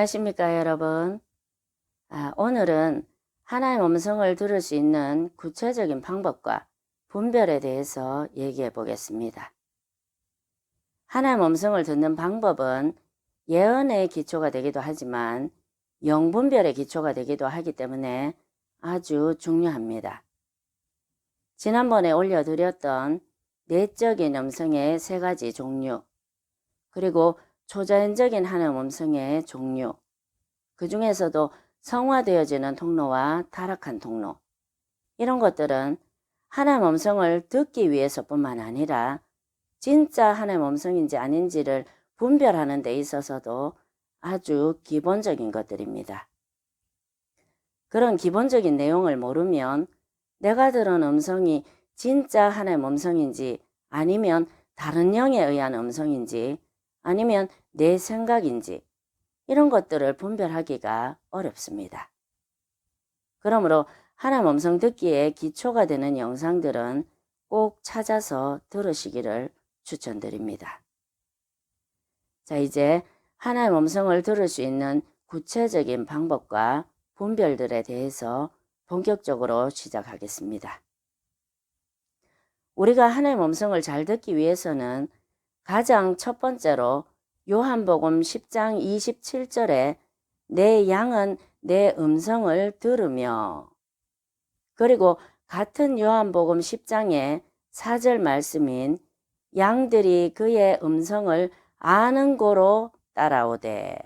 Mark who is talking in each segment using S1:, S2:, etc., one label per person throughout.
S1: 안녕하십니까 여러분. 오늘은 하나의 음성을 들을 수 있는 구체적인 방법과 분별에 대해서 얘기해 보겠습니다. 하나의 음성을 듣는 방법은 예언의 기초가 되기도 하지만 영분별의 기초가 되기도 하기 때문에 아주 중요합니다. 지난번에 올려드렸던 내적인 음성의 3가지 종류, 그리고 초자연적인 하나의 음성의 종류, 그 중에서도 성화되어지는 통로와 타락한 통로, 이런 것들은 하나의 음성을 듣기 위해서뿐만 아니라 진짜 하나의 음성인지 아닌지를 분별하는 데 있어서도 아주 기본적인 것들입니다. 그런 기본적인 내용을 모르면 내가 들은 음성이 진짜 하나의 음성인지 아니면 다른 영에 의한 음성인지 아니면 내 생각인지 이런 것들을 분별하기가 어렵습니다. 그러므로 하나님 음성 듣기에 기초가 되는 영상들은 꼭 찾아서 들으시기를 추천드립니다. 자, 이제 하나님 음성을 들을 수 있는 구체적인 방법과 분별들에 대해서 본격적으로 시작하겠습니다. 우리가 하나님 음성을 잘 듣기 위해서는 가장 첫 번째로 요한복음 10장 27절에 내 양은 내 음성을 들으며, 그리고 같은 요한복음 10장의 4절 말씀인 양들이 그의 음성을 아는 고로 따라오되,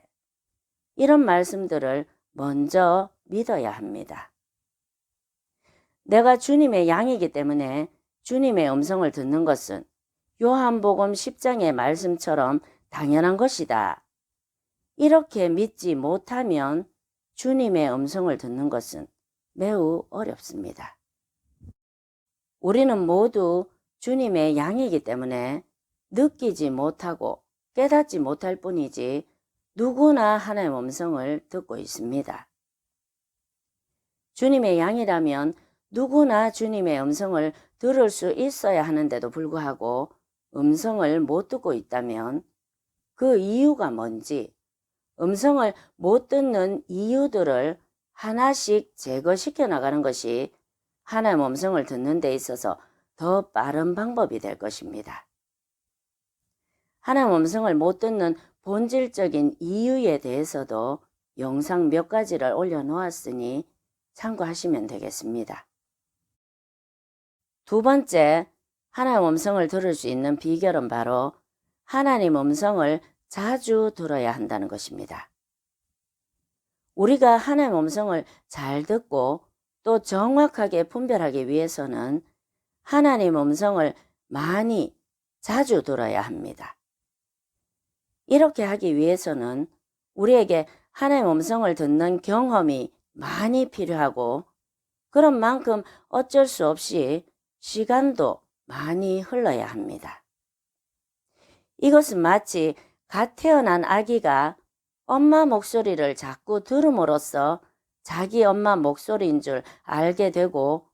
S1: 이런 말씀들을 먼저 믿어야 합니다. 내가 주님의 양이기 때문에 주님의 음성을 듣는 것은 요한복음 10장의 말씀처럼 당연한 것이다. 이렇게 믿지 못하면 주님의 음성을 듣는 것은 매우 어렵습니다. 우리는 모두 주님의 양이기 때문에 느끼지 못하고 깨닫지 못할 뿐이지 누구나 하나님의 음성을 듣고 있습니다. 주님의 양이라면 누구나 주님의 음성을 들을 수 있어야 하는데도 불구하고 음성을 못 듣고 있다면 그 이유가 뭔지, 음성을 못 듣는 이유들을 하나씩 제거시켜 나가는 것이 하나님의 음성을 듣는 데 있어서 더 빠른 방법이 될 것입니다. 하나님의 음성을 못 듣는 본질적인 이유에 대해서도 영상 몇 가지를 올려놓았으니 참고하시면 되겠습니다. 두 번째, 하나님의 음성을 들을 수 있는 비결은 바로 하나님 음성을 자주 들어야 한다는 것입니다. 우리가 하나님의 음성을 잘 듣고 또 정확하게 분별하기 위해서는 하나님 음성을 많이 자주 들어야 합니다. 이렇게 하기 위해서는 우리에게 하나님 음성을 듣는 경험이 많이 필요하고, 그런 만큼 어쩔 수 없이 시간도 많이 흘러야 합니다. 이것은 마치 갓 태어난 아기가 엄마 목소리를 자꾸 들음으로써 자기 엄마 목소리인 줄 알게 되고,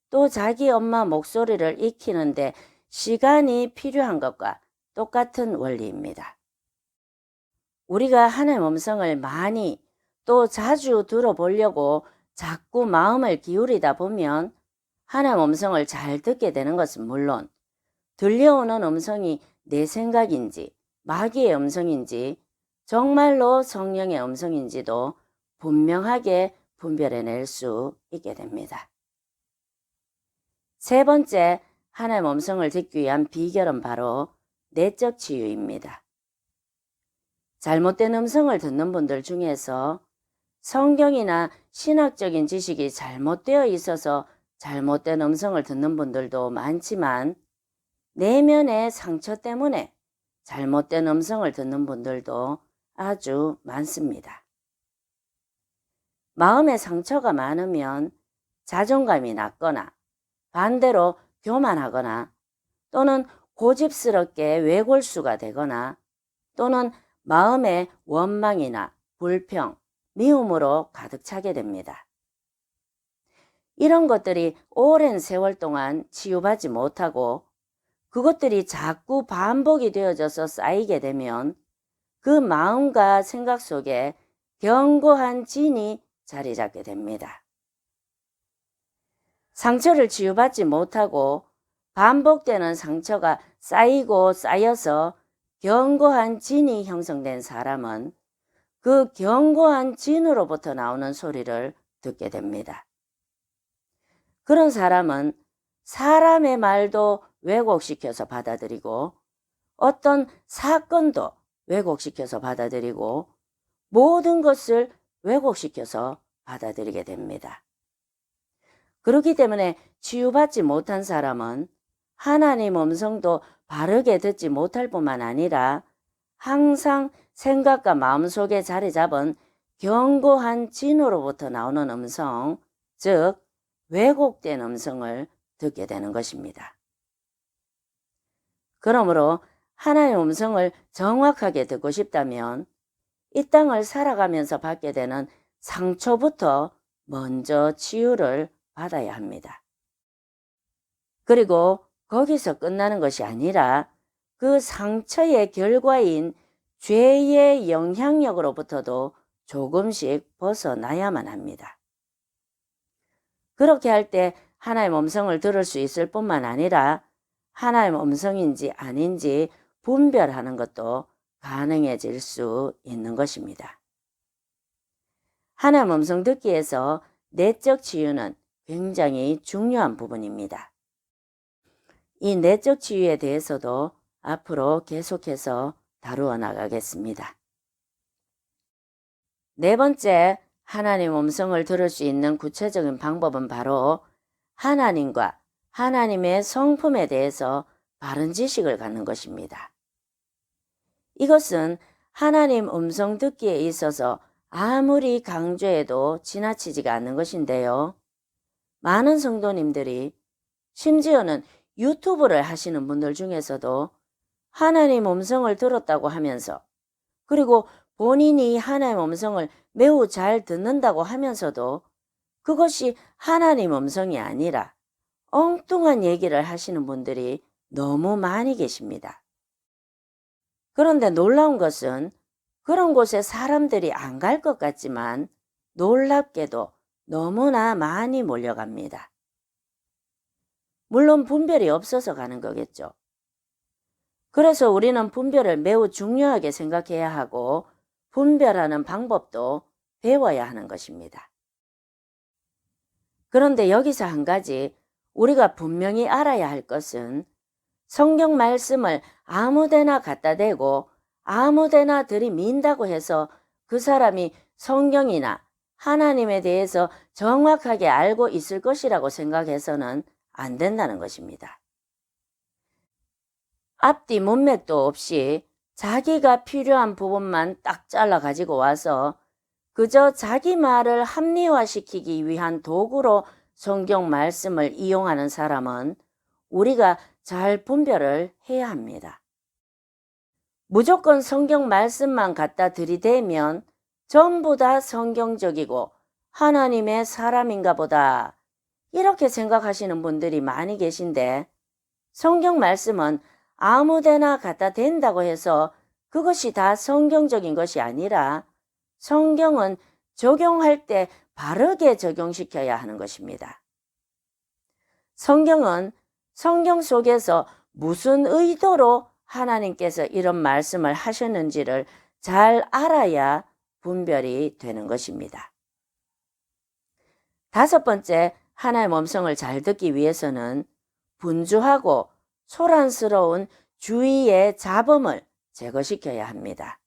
S1: 또 자기 엄마 목소리를 익히는데 시간이 필요한 것과 똑같은 원리입니다. 우리가 하나님 음성을 많이 또 자주 들어보려고 자꾸 마음을 기울이다 보면 하나님 음성을 잘 듣게 되는 것은 물론 들려오는 음성이 내 생각인지 마귀의 음성인지 정말로 성령의 음성인지도 분명하게 분별해낼 수 있게 됩니다. 세 번째, 하나님의 음성을 듣기 위한 비결은 바로 내적 치유입니다. 잘못된 음성을 듣는 분들 중에서 성경이나 신학적인 지식이 잘못되어 있어서 잘못된 음성을 듣는 분들도 많지만, 내면의 상처 때문에 잘못된 음성을 듣는 분들도 아주 많습니다. 마음의 상처가 많으면 자존감이 낮거나 반대로 교만하거나 또는 고집스럽게 외골수가 되거나 또는 마음의 원망이나 불평, 미움으로 가득 차게 됩니다. 이런 것들이 오랜 세월 동안 치유받지 못하고 그것들이 자꾸 반복이 되어져서 쌓이게 되면 그 마음과 생각 속에 견고한 진이 자리 잡게 됩니다. 상처를 치유받지 못하고 반복되는 상처가 쌓이고 쌓여서 견고한 진이 형성된 사람은 그 견고한 진으로부터 나오는 소리를 듣게 됩니다. 그런 사람은 사람의 말도 왜곡시켜서 받아들이고 어떤 사건도 왜곡시켜서 받아들이고 모든 것을 왜곡시켜서 받아들이게 됩니다. 그렇기 때문에 치유받지 못한 사람은 하나님 음성도 바르게 듣지 못할 뿐만 아니라 항상 생각과 마음속에 자리 잡은 견고한 진으로부터 나오는 음성, 즉 왜곡된 음성을 듣게 되는 것입니다. 그러므로 하나님의 음성을 정확하게 듣고 싶다면 이 땅을 살아가면서 받게 되는 상처부터 먼저 치유를 받아야 합니다. 그리고 거기서 끝나는 것이 아니라 그 상처의 결과인 죄의 영향력으로부터도 조금씩 벗어나야만 합니다. 그렇게 할 때 하나님의 음성을 들을 수 있을 뿐만 아니라 하나님의 음성인지 아닌지 분별하는 것도 가능해질 수 있는 것입니다. 하나님의 음성 듣기에서 내적 치유는 굉장히 중요한 부분입니다. 이 내적 치유에 대해서도 앞으로 계속해서 다루어 나가겠습니다. 네 번째, 하나님의 음성을 들을 수 있는 구체적인 방법은 바로 하나님과 하나님의 성품에 대해서 바른 지식을 갖는 것입니다. 이것은 하나님 음성 듣기에 있어서 아무리 강조해도 지나치지가 않는 것인데요. 많은 성도님들이 심지어는 유튜브를 하시는 분들 중에서도 하나님 음성을 들었다고 하면서 그리고 본인이 하나님 음성을 매우 잘 듣는다고 하면서도 그것이 하나님 음성이 아니라 엉뚱한 얘기를 하시는 분들이 너무 많이 계십니다. 그런데 놀라운 것은 그런 곳에 사람들이 안 갈 것 같지만 놀랍게도 너무나 많이 몰려갑니다. 물론 분별이 없어서 가는 거겠죠. 그래서 우리는 분별을 매우 중요하게 생각해야 하고 분별하는 방법도 배워야 하는 것입니다. 그런데 여기서 한 가지 우리가 분명히 알아야 할 것은 성경 말씀을 아무데나 갖다 대고 아무데나 들이민다고 해서 그 사람이 성경이나 하나님에 대해서 정확하게 알고 있을 것이라고 생각해서는 안 된다는 것입니다. 앞뒤 문맥도 없이 자기가 필요한 부분만 딱 잘라 가지고 와서 그저 자기 말을 합리화시키기 위한 도구로 성경 말씀을 이용하는 사람은 우리가 잘 분별을 해야 합니다. 무조건 성경 말씀만 갖다 들이대면 전부 다 성경적이고 하나님의 사람인가 보다 이렇게 생각하시는 분들이 많이 계신데 성경 말씀은 아무데나 갖다 댄다고 해서 그것이 다 성경적인 것이 아니라 성경은 적용할 때 바르게 적용시켜야 하는 것입니다. 성경은 성경 속에서 무슨 의도로 하나님께서 이런 말씀을 하셨는지를 잘 알아야 분별이 되는 것입니다. 다섯 번째, 하나님의 음성을 잘 듣기 위해서는 분주하고 소란스러운 주의의 잡음을 제거시켜야 합니다.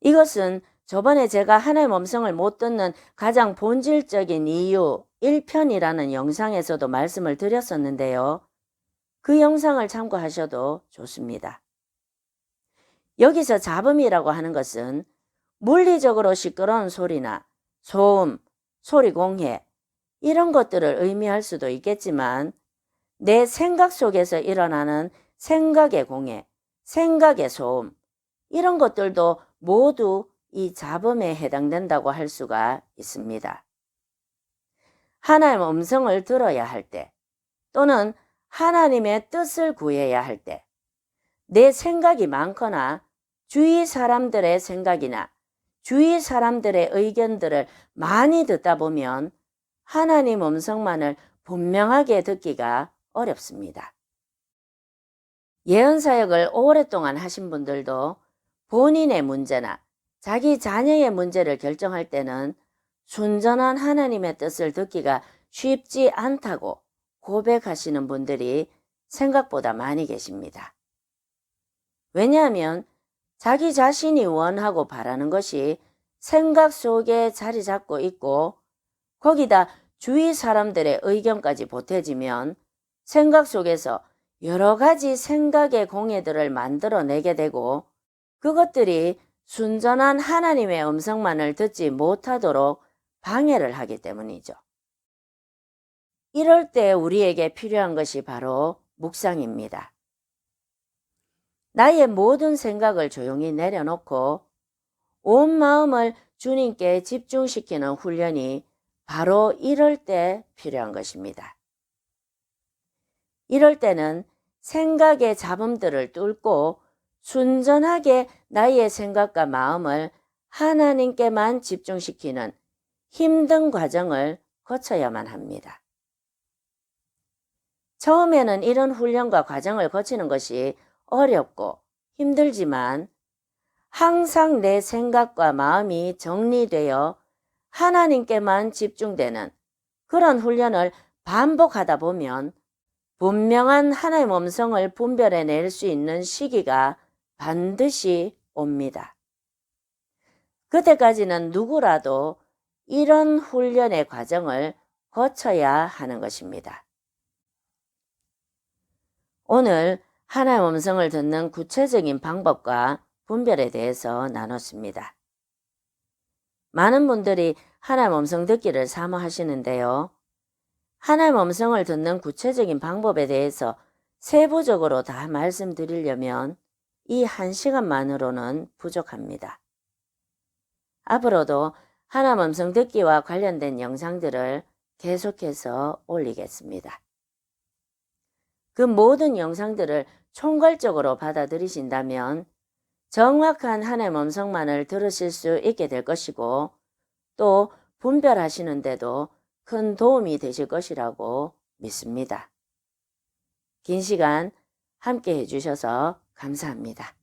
S1: 이것은 저번에 제가 하나님의 음성을 못 듣는 가장 본질적인 이유 1편이라는 영상에서도 말씀을 드렸었는데요. 그 영상을 참고하셔도 좋습니다. 여기서 잡음이라고 하는 것은 물리적으로 시끄러운 소리나 소음, 소리 공해 이런 것들을 의미할 수도 있겠지만 내 생각 속에서 일어나는 생각의 공해, 생각의 소음 이런 것들도 모두 이 잡음에 해당된다고 할 수가 있습니다. 하나님의 음성을 들어야 할 때 또는 하나님의 뜻을 구해야 할 때 내 생각이 많거나 주위 사람들의 생각이나 주위 사람들의 의견들을 많이 듣다 보면 하나님 음성만을 분명하게 듣기가 어렵습니다. 예언사역을 오랫동안 하신 분들도 본인의 문제나 자기 자녀의 문제를 결정할 때는 순전한 하나님의 뜻을 듣기가 쉽지 않다고 고백하시는 분들이 생각보다 많이 계십니다. 왜냐하면 자기 자신이 원하고 바라는 것이 생각 속에 자리 잡고 있고 거기다 주위 사람들의 의견까지 보태지면 생각 속에서 여러 가지 생각의 공예들을 만들어내게 되고 그것들이 순전한 하나님의 음성만을 듣지 못하도록 방해를 하기 때문이죠. 이럴 때 우리에게 필요한 것이 바로 묵상입니다. 나의 모든 생각을 조용히 내려놓고 온 마음을 주님께 집중시키는 훈련이 바로 이럴 때 필요한 것입니다. 이럴 때는 생각의 잡음들을 뚫고 순전하게 나의 생각과 마음을 하나님께만 집중시키는 힘든 과정을 거쳐야만 합니다. 처음에는 이런 훈련과 과정을 거치는 것이 어렵고 힘들지만 항상 내 생각과 마음이 정리되어 하나님께만 집중되는 그런 훈련을 반복하다 보면 분명한 하나님의 음성을 분별해낼 수 있는 시기가 반드시 옵니다. 그때까지는 누구라도 이런 훈련의 과정을 거쳐야 하는 것입니다. 오늘 하나님의 음성을 듣는 구체적인 방법과 분별에 대해서 나눴습니다. 많은 분들이 하나님의 음성 듣기를 사모하시는데요. 하나님의 음성을 듣는 구체적인 방법에 대해서 세부적으로 다 말씀드리려면 이 1시간만으로는 부족합니다. 앞으로도 하나님의 음성 듣기와 관련된 영상들을 계속해서 올리겠습니다. 그 모든 영상들을 총괄적으로 받아들이신다면 정확한 하나님의 음성만을 들으실 수 있게 될 것이고 또 분별하시는데도 큰 도움이 되실 것이라고 믿습니다. 긴 시간 함께 해주셔서 감사합니다.